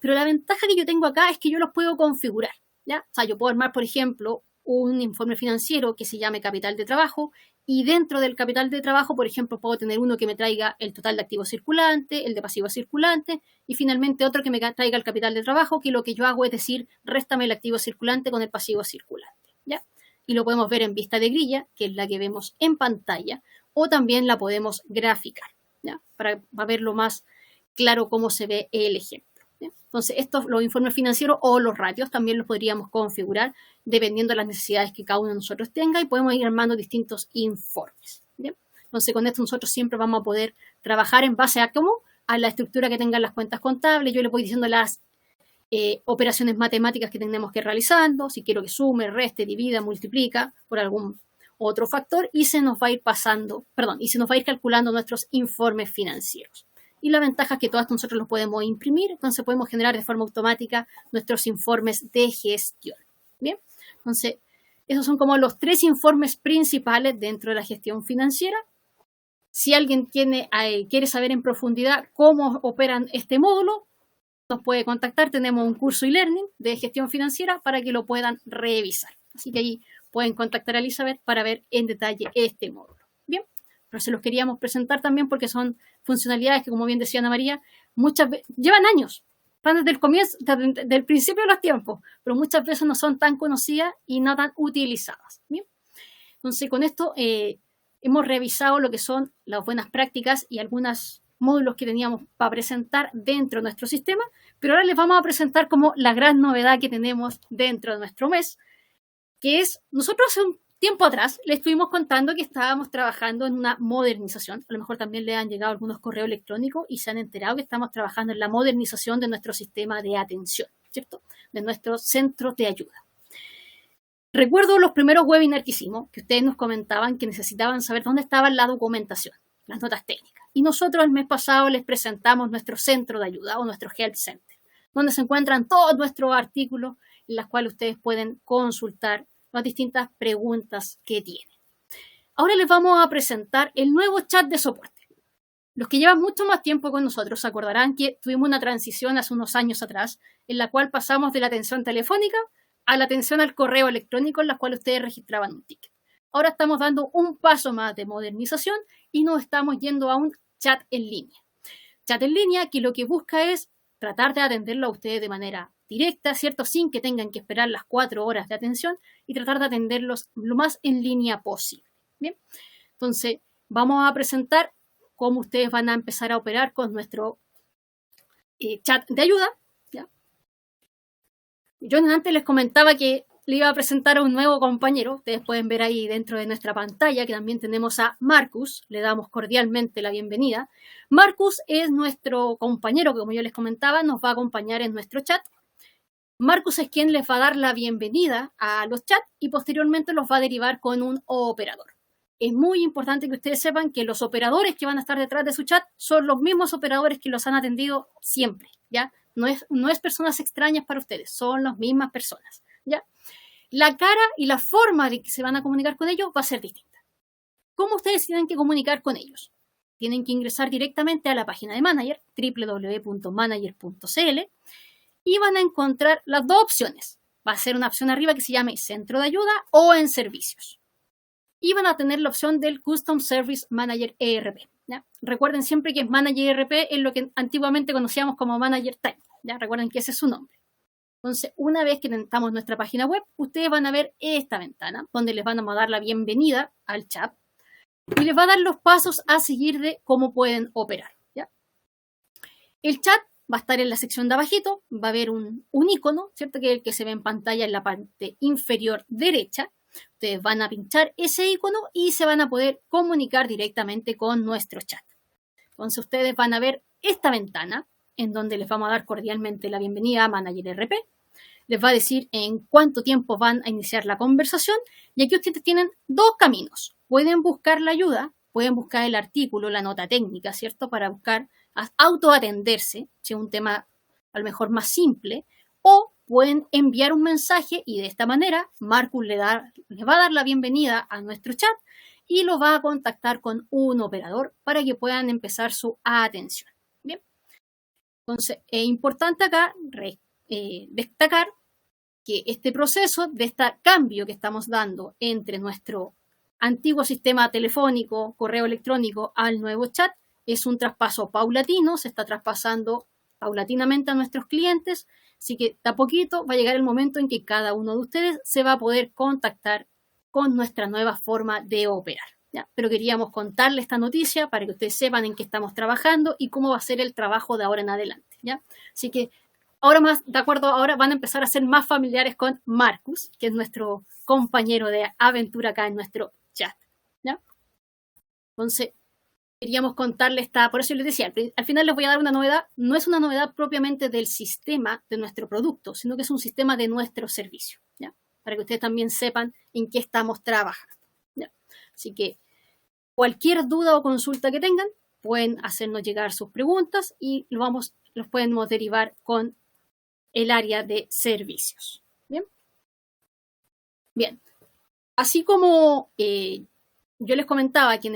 pero la ventaja que yo tengo acá es que yo los puedo configurar, ¿ya? O sea, yo puedo armar, por ejemplo, un informe financiero que se llame capital de trabajo y dentro del capital de trabajo, por ejemplo, puedo tener uno que me traiga el total de activos circulante, el de pasivos circulante y finalmente otro que me traiga el capital de trabajo, que lo que yo hago es decir, réstame el activo circulante con el pasivo circulante, ¿ya? Y lo podemos ver en vista de grilla, que es la que vemos en pantalla, o también la podemos graficar, ¿ya? Para verlo más claro cómo se ve el ejemplo. Entonces, los informes financieros o los ratios también los podríamos configurar dependiendo de las necesidades que cada uno de nosotros tenga y podemos ir armando distintos informes. ¿Bien? Entonces, con esto nosotros siempre vamos a poder trabajar en base a cómo, a la estructura que tengan las cuentas contables. Yo le voy diciendo las operaciones matemáticas que tenemos que ir realizando, si quiero que sume, reste, divida, multiplica por algún otro factor y se nos va a ir calculando nuestros informes financieros. Y la ventaja es que todos nosotros los podemos imprimir, entonces podemos generar de forma automática nuestros informes de gestión. Bien, entonces esos son como los 3 informes principales dentro de la gestión financiera. Si alguien quiere saber en profundidad cómo operan este módulo, nos puede contactar. Tenemos un curso e-learning de gestión financiera para que lo puedan revisar. Así que ahí pueden contactar a Elizabeth para ver en detalle este módulo. Bien, pero se los queríamos presentar también porque son funcionalidades que, como bien decía Ana María, muchas veces llevan años, están desde el comienzo, desde el principio de los tiempos, pero muchas veces no son tan conocidas y no tan utilizadas. Bien, entonces con esto hemos revisado lo que son las buenas prácticas y algunos módulos que teníamos para presentar dentro de nuestro sistema, pero ahora les vamos a presentar como la gran novedad que tenemos dentro de nuestro mes, que es, nosotros hace tiempo atrás les estuvimos contando que estábamos trabajando en una modernización. A lo mejor también le han llegado algunos correos electrónicos y se han enterado que estamos trabajando en la modernización de nuestro sistema de atención, ¿cierto? De nuestro centro de ayuda. Recuerdo los primeros webinars que hicimos, que ustedes nos comentaban que necesitaban saber dónde estaba la documentación, las notas técnicas. Y nosotros el mes pasado les presentamos nuestro centro de ayuda o nuestro Help Center, donde se encuentran todos nuestros artículos en los cuales ustedes pueden consultar las distintas preguntas que tienen. Ahora les vamos a presentar el nuevo chat de soporte. Los que llevan mucho más tiempo con nosotros se acordarán que tuvimos una transición hace unos años atrás en la cual pasamos de la atención telefónica a la atención al correo electrónico en la cual ustedes registraban un ticket. Ahora estamos dando un paso más de modernización y nos estamos yendo a un chat en línea. Chat en línea que lo que busca es tratar de atenderlo a ustedes de manera directa, ¿cierto? Sin que tengan que esperar las 4 horas de atención y tratar de atenderlos lo más en línea posible. Bien, entonces vamos a presentar cómo ustedes van a empezar a operar con nuestro chat de ayuda. ¿Ya? Yo antes les comentaba que le iba a presentar a un nuevo compañero. Ustedes pueden ver ahí dentro de nuestra pantalla que también tenemos a Marcus. Le damos cordialmente la bienvenida. Marcus es nuestro compañero que, como yo les comentaba, nos va a acompañar en nuestro chat. Marcus es quien les va a dar la bienvenida a los chats y posteriormente los va a derivar con un operador. Es muy importante que ustedes sepan que los operadores que van a estar detrás de su chat son los mismos operadores que los han atendido siempre, ¿ya? No es personas extrañas para ustedes, son las mismas personas, ¿ya? La cara y la forma de que se van a comunicar con ellos va a ser distinta. ¿Cómo ustedes tienen que comunicar con ellos? Tienen que ingresar directamente a la página de Manager, www.manager.cl, y van a encontrar las dos opciones. Va a ser una opción arriba que se llame Centro de Ayuda o en Servicios. Y van a tener la opción del Custom Service Manager ERP. ¿Ya? Recuerden siempre que Manager ERP es lo que antiguamente conocíamos como Manager Time. ¿Ya? Recuerden que ese es su nombre. Entonces, una vez que tengamos nuestra página web, ustedes van a ver esta ventana donde les van a dar la bienvenida al chat y les va a dar los pasos a seguir de cómo pueden operar. ¿Ya? El chat va a estar en la sección de abajito, va a haber un icono, ¿cierto? Que es el que se ve en pantalla en la parte inferior derecha. Ustedes van a pinchar ese icono y se van a poder comunicar directamente con nuestro chat. Entonces ustedes van a ver esta ventana en donde les vamos a dar cordialmente la bienvenida a Manager ERP. Les va a decir en cuánto tiempo van a iniciar la conversación y aquí ustedes tienen dos caminos. Pueden buscar la ayuda, pueden buscar el artículo, la nota técnica, ¿cierto? Para buscar autoatenderse, si es un tema a lo mejor más simple, o pueden enviar un mensaje y de esta manera Marcus les va a dar la bienvenida a nuestro chat y lo va a contactar con un operador para que puedan empezar su atención. Bien, entonces es importante acá destacar que este proceso de este cambio que estamos dando entre nuestro antiguo sistema telefónico, correo electrónico al nuevo chat es un traspaso paulatino, se está traspasando paulatinamente a nuestros clientes, así que de a poquito va a llegar el momento en que cada uno de ustedes se va a poder contactar con nuestra nueva forma de operar. ¿Ya? Pero queríamos contarles esta noticia para que ustedes sepan en qué estamos trabajando y cómo va a ser el trabajo de ahora en adelante. ¿Ya? Así que ahora van a empezar a ser más familiares con Marcus, que es nuestro compañero de aventura acá en nuestro chat. ¿Ya? Entonces, queríamos contarles por eso les decía, al final les voy a dar una novedad, no es una novedad propiamente del sistema de nuestro producto, sino que es un sistema de nuestro servicio, ¿ya? Para que ustedes también sepan en qué estamos trabajando, ¿ya? Así que cualquier duda o consulta que tengan, pueden hacernos llegar sus preguntas y los podemos derivar con el área de servicios, ¿bien? Bien, así como yo les comentaba que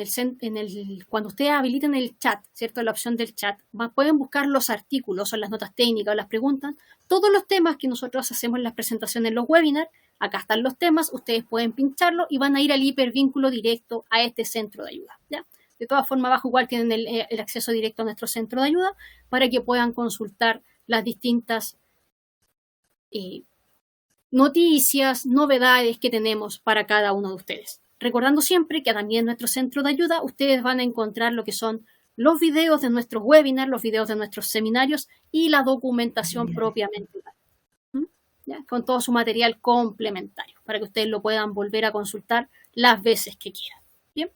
cuando ustedes habiliten el chat, ¿cierto? La opción del chat, pueden buscar los artículos o las notas técnicas o las preguntas, todos los temas que nosotros hacemos en las presentaciones en los webinars, acá están los temas, ustedes pueden pincharlo y van a ir al hipervínculo directo a este centro de ayuda, ¿ya? De todas formas, abajo igual tienen el acceso directo a nuestro centro de ayuda para que puedan consultar las distintas noticias, novedades que tenemos para cada uno de ustedes. Recordando siempre que también en nuestro centro de ayuda ustedes van a encontrar lo que son los videos de nuestros webinars, los videos de nuestros seminarios y la documentación propiamente, ¿ya? Con todo su material complementario. para que ustedes lo puedan volver a consultar las veces que quieran. Bien.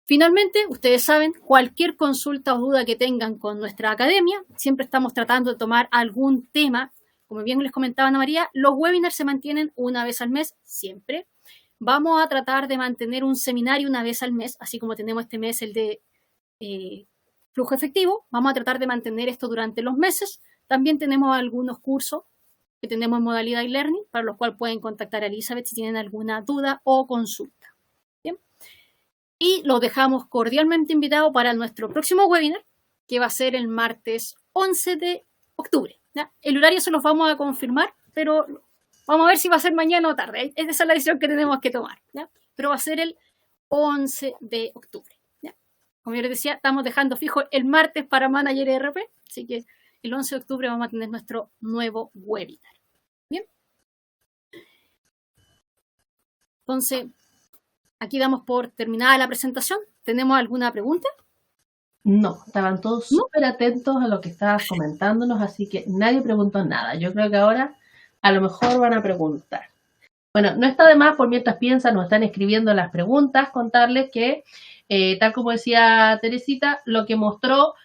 Finalmente, ustedes saben, cualquier consulta o duda que tengan con nuestra academia, siempre estamos tratando de tomar algún tema. Como bien les comentaba Ana María, los webinars se mantienen una vez al mes, siempre. Vamos a tratar de mantener un seminario una vez al mes, así como tenemos este mes el de flujo efectivo. Vamos a tratar de mantener esto durante los meses. También tenemos algunos cursos que tenemos en modalidad e-learning, para los cuales pueden contactar a Elizabeth si tienen alguna duda o consulta. ¿Bien? Y los dejamos cordialmente invitados para nuestro próximo webinar, que va a ser el martes 11 de octubre. ¿Ya? El horario se los vamos a confirmar, pero vamos a ver si va a ser mañana o tarde. Esa es la decisión que tenemos que tomar. ¿Ya? Pero va a ser el 11 de octubre. ¿Ya? Como yo les decía, estamos dejando fijo el martes para Manager ERP, así que el 11 de octubre vamos a tener nuestro nuevo webinar. Bien. Entonces, aquí damos por terminada la presentación. ¿Tenemos alguna pregunta? No, estaban todos súper atentos a lo que estabas comentándonos, así que nadie preguntó nada. Yo creo que ahora a lo mejor van a preguntar. Bueno, no está de más, por mientras piensan o están escribiendo las preguntas, contarles que, tal como decía Teresita, lo que mostró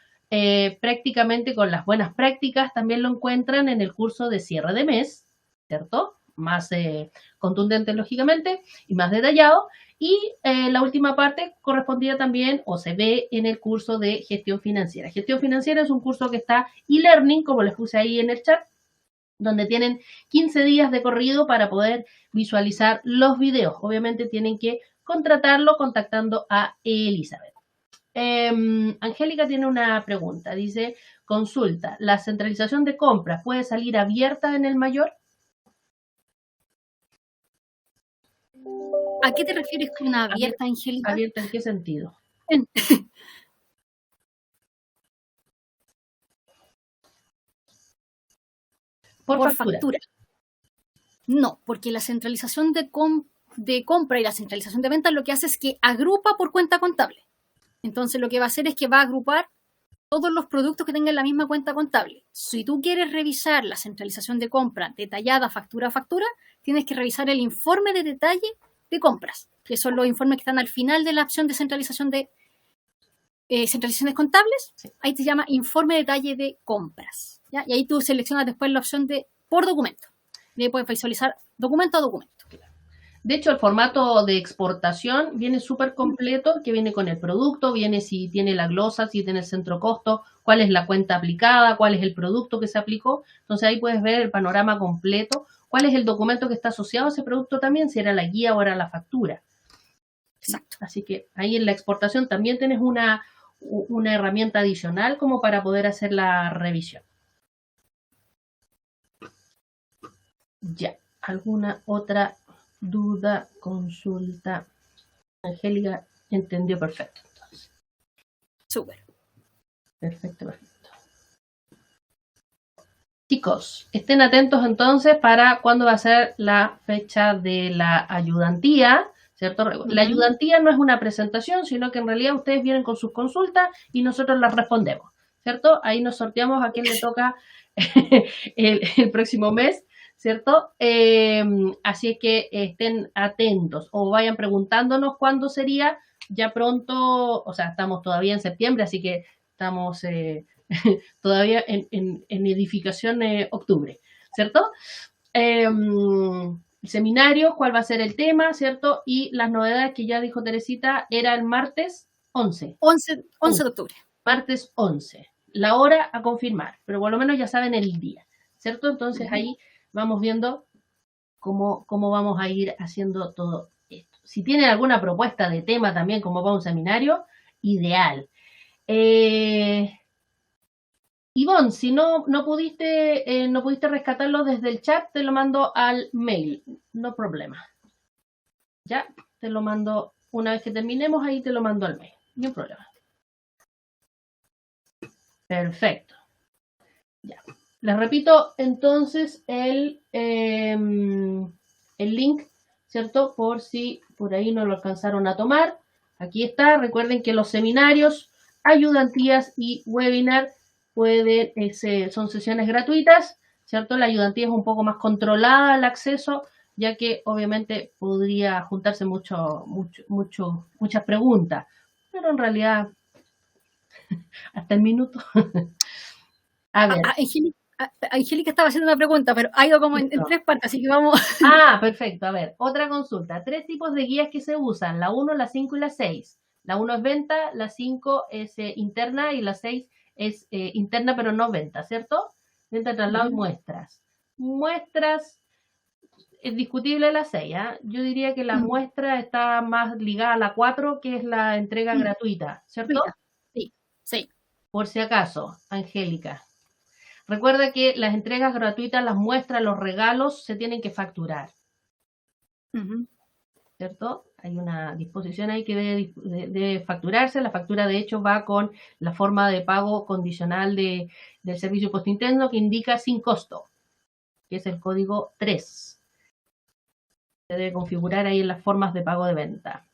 prácticamente con las buenas prácticas también lo encuentran en el curso de cierre de mes, ¿cierto? Más contundente, lógicamente, y más detallado. Y la última parte correspondía también, o se ve en el curso de gestión financiera. Gestión financiera es un curso que está e-learning, como les puse ahí en el chat, donde tienen 15 días de corrido para poder visualizar los videos. Obviamente tienen que contratarlo contactando a Elizabeth. Angélica tiene una pregunta. Dice, consulta, ¿la centralización de compras puede salir abierta en el mayor? ¿A qué te refieres con una abierta, Angélica? ¿Abierta en qué sentido? Por factura. No, porque la centralización de compra y la centralización de ventas lo que hace es que agrupa por cuenta contable. Entonces lo que va a hacer es que va a agrupar todos los productos que tengan la misma cuenta contable. Si tú quieres revisar la centralización de compra detallada factura a factura, tienes que revisar el informe de detalle de compras, que son los informes que están al final de la opción de centralización de centralizaciones contables. Sí. Ahí te llama informe de detalle de compras, ¿ya? Y ahí tú seleccionas después la opción de por documento. Y ahí puedes visualizar documento a documento. De hecho, el formato de exportación viene súper completo, que viene con el producto, viene si tiene la glosa, si tiene el centro costo, cuál es la cuenta aplicada, cuál es el producto que se aplicó. Entonces ahí puedes ver el panorama completo, cuál es el documento que está asociado a ese producto también, si era la guía o era la factura. Exacto. Así que ahí en la exportación también tienes una herramienta adicional como para poder hacer la revisión. Ya, ¿alguna otra duda, consulta? Angélica entendió perfecto, entonces. Súper. Perfecto. Chicos, estén atentos entonces para cuándo va a ser la fecha de la ayudantía, ¿cierto? La ayudantía no es una presentación, sino que en realidad ustedes vienen con sus consultas y nosotros las respondemos, ¿cierto? Ahí nos sorteamos a quién le toca el próximo mes, ¿cierto? Así es que estén atentos o vayan preguntándonos cuándo sería, ya pronto, o sea, estamos todavía en septiembre, así que estamos todavía en edificación octubre, ¿cierto? Seminario, cuál va a ser el tema, ¿cierto? Y las novedades que ya dijo Teresita, era el martes 11. 11 de octubre. Martes 11. La hora a confirmar, pero por lo menos ya saben el día, ¿cierto? Entonces ahí vamos viendo cómo vamos a ir haciendo todo esto. Si tienen alguna propuesta de tema también, como para un seminario, ideal. Ivonne, si no pudiste rescatarlo desde el chat, te lo mando al mail, no problema. Ya, te lo mando, una vez que terminemos, ahí te lo mando al mail, no hay problema. Perfecto. Ya. Les repito entonces el link, ¿cierto? Por si por ahí no lo alcanzaron a tomar. Aquí está. Recuerden que los seminarios, ayudantías y webinar son sesiones gratuitas, ¿cierto? La ayudantía es un poco más controlada el acceso, ya que obviamente podría juntarse muchas preguntas, pero en realidad hasta el minuto. A ver. Angélica estaba haciendo una pregunta, pero ha ido como en 3 partes, así que vamos. Perfecto. A ver, otra consulta. 3 tipos de guías que se usan, la 1, la 5 y la 6. La 1 es venta, la 5 es interna y la 6 es interna pero no venta, ¿cierto? Venta, traslado y muestras. Muestras, es discutible la 6, ¿eh? Yo diría que la muestra está más ligada a la 4, que es la entrega gratuita, ¿cierto? Sí. Por si acaso, Angélica. Recuerda que las entregas gratuitas, las muestras, los regalos se tienen que facturar. ¿Cierto? Hay una disposición ahí que debe facturarse. La factura, de hecho, va con la forma de pago condicional del servicio postinterno que indica sin costo, que es el código 3. Se debe configurar ahí en las formas de pago de venta.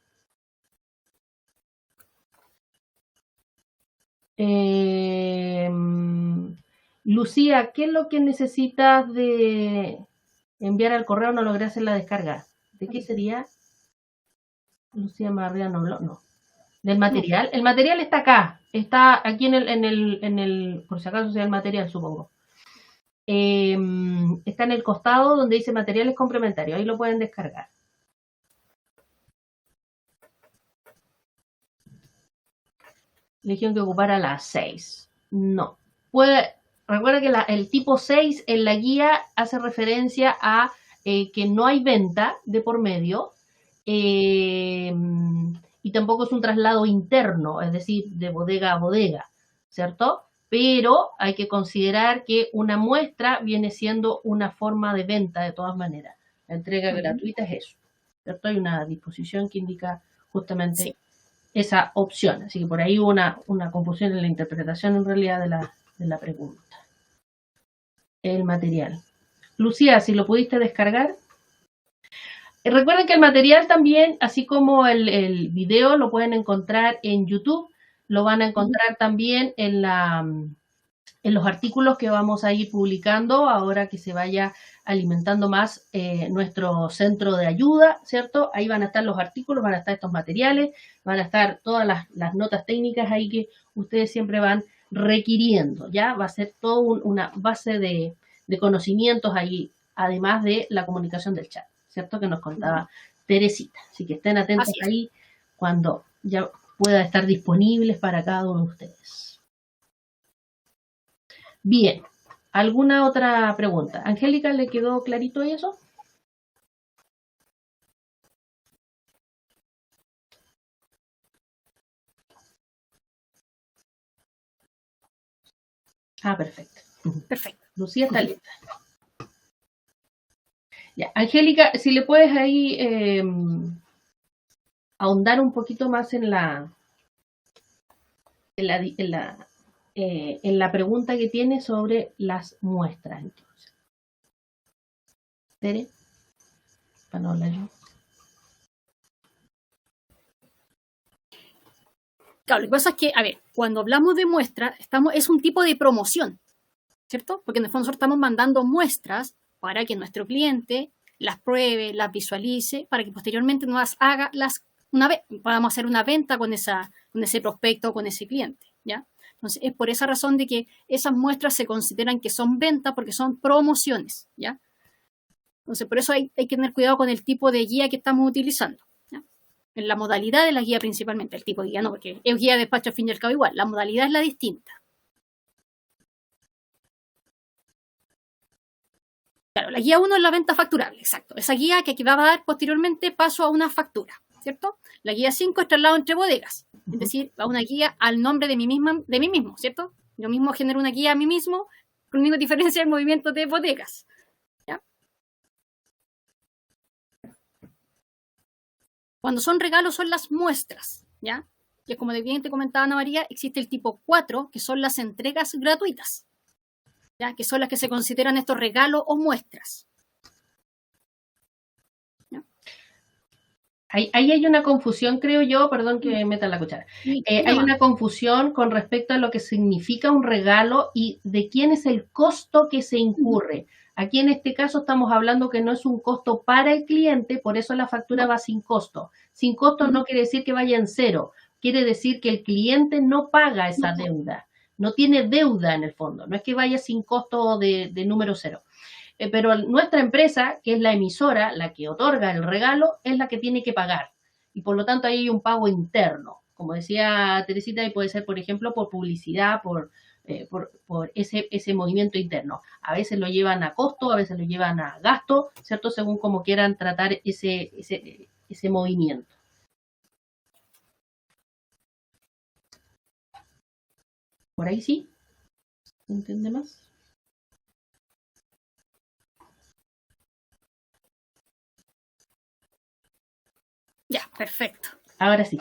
Lucía, ¿qué es lo que necesitas de enviar al correo? No logré hacer la descarga. ¿De qué sería? Lucía Marriano, no. Del material. El material está acá. Está aquí en el por si acaso sea el material, supongo. Está en el costado donde dice materiales complementarios. Ahí lo pueden descargar. Le dijeron que ocupara las 6. No. Recuerda que el tipo 6 en la guía hace referencia a que no hay venta de por medio y tampoco es un traslado interno, es decir, de bodega a bodega, ¿cierto? Pero hay que considerar que una muestra viene siendo una forma de venta de todas maneras. La entrega gratuita es eso, ¿cierto? Hay una disposición que indica justamente esa opción. Así que por ahí hubo una confusión en la interpretación en realidad de la pregunta. El material. Lucía, si lo pudiste descargar. Recuerden que el material también, así como el video, lo pueden encontrar en YouTube. Lo van a encontrar también en los artículos que vamos a ir publicando ahora que se vaya alimentando más nuestro centro de ayuda, ¿cierto? Ahí van a estar los artículos, van a estar estos materiales, van a estar todas las notas técnicas ahí que ustedes siempre van requiriendo, ¿ya? Va a ser todo una base de conocimientos ahí, además de la comunicación del chat, ¿cierto? Que nos contaba Teresita. Así que estén atentos ahí cuando ya pueda estar disponibles para cada uno de ustedes. Bien, ¿alguna otra pregunta? Angélica, ¿le quedó clarito eso? Perfecto. Perfecto. Lucía está lista. Ya, Angélica, si le puedes ahí ahondar un poquito más en la pregunta que tiene sobre las muestras, entonces. Tere, para no hablar yo. Claro, lo que pasa es que, a ver, cuando hablamos de muestra, es un tipo de promoción, ¿cierto? Porque en el fondo nosotros estamos mandando muestras para que nuestro cliente las pruebe, las visualice, para que posteriormente nos haga podamos hacer una venta con ese prospecto, con ese cliente, ¿ya? Entonces, es por esa razón de que esas muestras se consideran que son ventas porque son promociones, ¿ya? Entonces, por eso hay que tener cuidado con el tipo de guía que estamos utilizando, ¿ya? En la modalidad de la guía principalmente, el tipo de guía no, porque es guía de despacho al fin y al cabo igual, la modalidad es la distinta. Claro, la guía 1 es la venta facturable, exacto. Esa guía que va a dar posteriormente paso a una factura, ¿cierto? La guía 5 es traslado entre bodegas, es decir, va una guía al nombre de mí mismo, ¿cierto? Yo mismo genero una guía a mí mismo, con la única diferencia del movimiento de bodegas, ¿ya? Cuando son regalos son las muestras, ¿ya? Que como bien te comentaba Ana María, existe el tipo 4, que son las entregas gratuitas, ¿ya? Que son las que se consideran estos regalos o muestras. ¿Ya? Ahí hay una confusión, creo yo, perdón que meta la cuchara. Sí, Hay una confusión con respecto a lo que significa un regalo y de quién es el costo que se incurre. Aquí en este caso estamos hablando que no es un costo para el cliente, por eso la factura va sin costo. Sin costo no quiere decir que vaya en cero, quiere decir que el cliente no paga esa deuda, no tiene deuda en el fondo, no es que vaya sin costo de número cero. Pero nuestra empresa, que es la emisora, la que otorga el regalo, es la que tiene que pagar. Y por lo tanto ahí hay un pago interno. Como decía Teresita, y puede ser, por ejemplo, por publicidad, por ese movimiento interno. A veces lo llevan a costo, a veces lo llevan a gasto, ¿cierto? Según como quieran tratar ese movimiento. ¿Por ahí sí? ¿Se entiende más? Ya, perfecto. Ahora sí.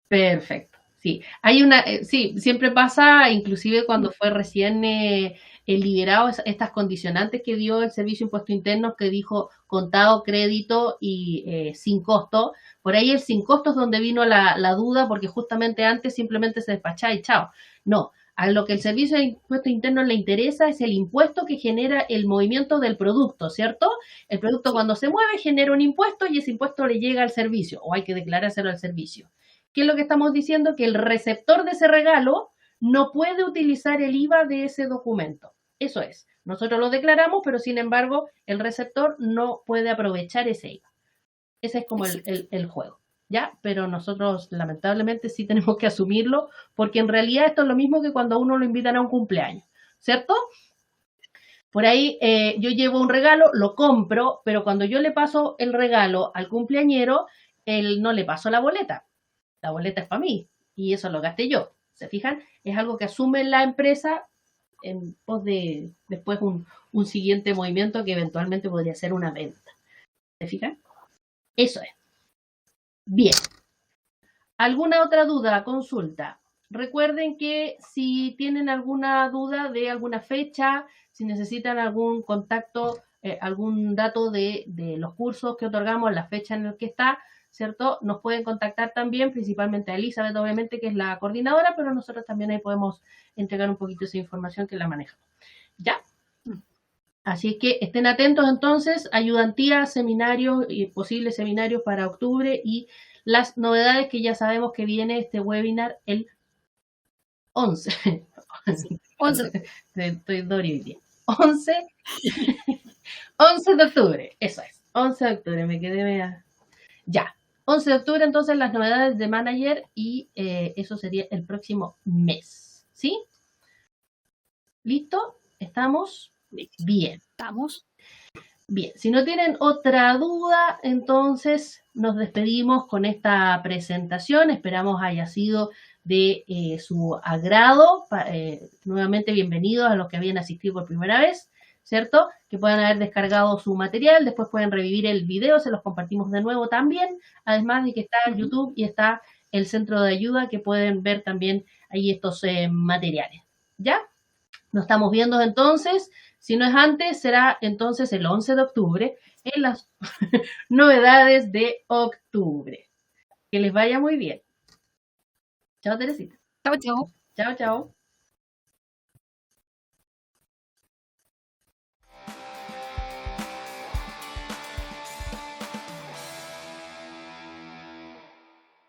Perfecto. Sí, hay una, sí, siempre pasa, inclusive cuando fue recién liberado estas condicionantes que dio el Servicio de Impuestos Internos, que dijo contado, crédito y sin costo. Por ahí el sin costo es donde vino la duda, porque justamente antes simplemente se despachaba y chao. No, a lo que el Servicio de Impuestos Internos le interesa es el impuesto que genera el movimiento del producto, ¿cierto? El producto cuando se mueve genera un impuesto y ese impuesto le llega al servicio o hay que declarárselo al servicio. ¿Qué es lo que estamos diciendo? Que el receptor de ese regalo no puede utilizar el IVA de ese documento. Eso es. Nosotros lo declaramos, pero sin embargo, el receptor no puede aprovechar ese IVA. Ese es como el juego, ¿ya? Pero nosotros, lamentablemente, sí tenemos que asumirlo, porque en realidad esto es lo mismo que cuando a uno lo invitan a un cumpleaños, ¿cierto? Por ahí yo llevo un regalo, lo compro, pero cuando yo le paso el regalo al cumpleañero, él no le paso la boleta. La boleta es para mí y eso lo gasté yo. ¿Se fijan? Es algo que asume la empresa en pos de después un siguiente movimiento que eventualmente podría ser una venta. ¿Se fijan? Eso es. Bien. ¿Alguna otra duda? Consulta. Recuerden que si tienen alguna duda de alguna fecha, si necesitan algún contacto, algún dato de los cursos que otorgamos, la fecha en la que está, ¿cierto? Nos pueden contactar también, principalmente a Elizabeth, obviamente, que es la coordinadora, pero nosotros también ahí podemos entregar un poquito esa información que la manejamos. ¿Ya? Así que estén atentos entonces, ayudantías, seminarios y posibles seminarios para octubre y las novedades que ya sabemos que viene este webinar el 11. 11. Estoy Dori hoy día. 11 de octubre, eso es. 11 de octubre, me quedé media. Ya. 11 de octubre, entonces, las novedades de Manager y eso sería el próximo mes. ¿Sí? ¿Listo? ¿Estamos? Bien. Estamos. Bien, si no tienen otra duda, entonces nos despedimos con esta presentación. Esperamos haya sido de su agrado. Nuevamente, bienvenidos a los que habían asistido por primera vez, ¿cierto? Que puedan haber descargado su material, después pueden revivir el video, se los compartimos de nuevo también, además de que está en YouTube y está el centro de ayuda que pueden ver también ahí estos materiales. ¿Ya? Nos estamos viendo entonces. Si no es antes, será entonces el 11 de octubre en las novedades de octubre. Que les vaya muy bien. Chao, Teresita. Chao, chao. Chao, chao.